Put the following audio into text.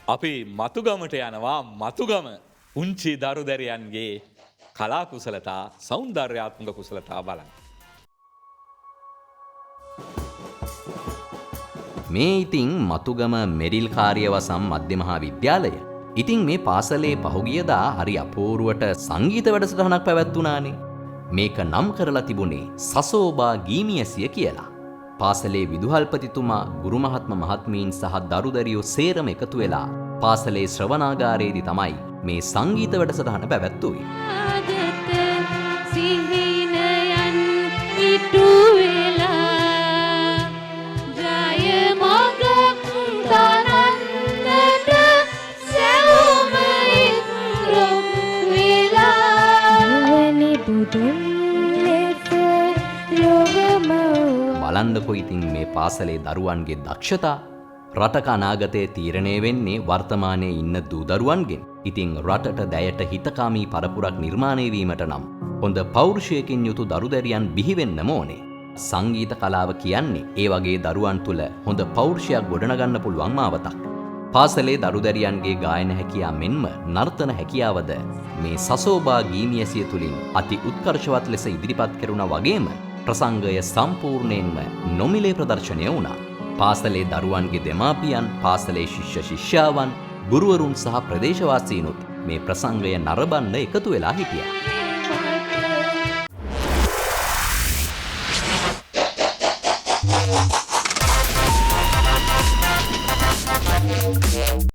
අපි මතුගමට යනවා මතුගම උංචි දරුදැරියන්ගේ කලා කුසලතා සෞන්දර්යාත්මක කුසලතා බලන්න. මේ ඉතින් මතුගම මෙරිල් කාර්යවසම් මධ්‍ය මහා විද්‍යාලය. ඉතින් මේ පාසලේ පහුගියදා හරි අපූර්වට සංගීත වැඩසටහනක් පැවැත්වුණානේ. මේක නම් කරලා තිබුණේ සසෝබා ගීමියසිය කියලා. පාසලේ විදුහල්පතිතුමා ගුරු මහත්ම මහත්මීන් සහ දරුදරියෝ සේරම එකතු වෙලා පාසලේ ශ්‍රවණාගාරයේදී තමයි මේ සංගීත වැඩසටහන පැවැත්වුවේ. බලන්නකො ඉතින් මේ පාසලේ දරුවන්ගේ දක්ෂතා. රටක අනාගතය තීරණය වෙන්නේ වර්තමානයේ ඉන්න දූ දරුවන්ගෙන්. ඉතින් රටට දැයට හිතකාමී පරපුරක් නිර්මාණය වීමට නම් හොඳ පෞරුෂයකින් යුතු දරුදැරියන් බිහි වෙන්නම ඕනේ. සංගීත කලාව කියන්නේ ඒ වගේ දරුවන් තුල හොඳ පෞරුෂයක් ගොඩනගන්න පුළුවන් මාවතක්. පාසලේ දරුදැරියන්ගේ ගායන හැකියාව මෙන්ම නර්තන හැකියාවද මේ සසෝබා ගීමියසිය තුලින් අති උත්කර්ෂවත් ලෙස ඉදිරිපත් කෙරුණා වගේම ප්‍රසංගය සම්පූර්ණයෙන්ම නොමිලේ ප්‍රදර්ශනය වුණා. පාසලේ දරුවන්ගේ දෙමාපියන්, පාසලේ ශිෂ්‍ය ශිෂ්‍යාවන්, ගුරුවරුන් සහ ප්‍රදේශවාසීනුත් මේ ප්‍රසංගය නරඹන්න එකතු වෙලා හිටියා.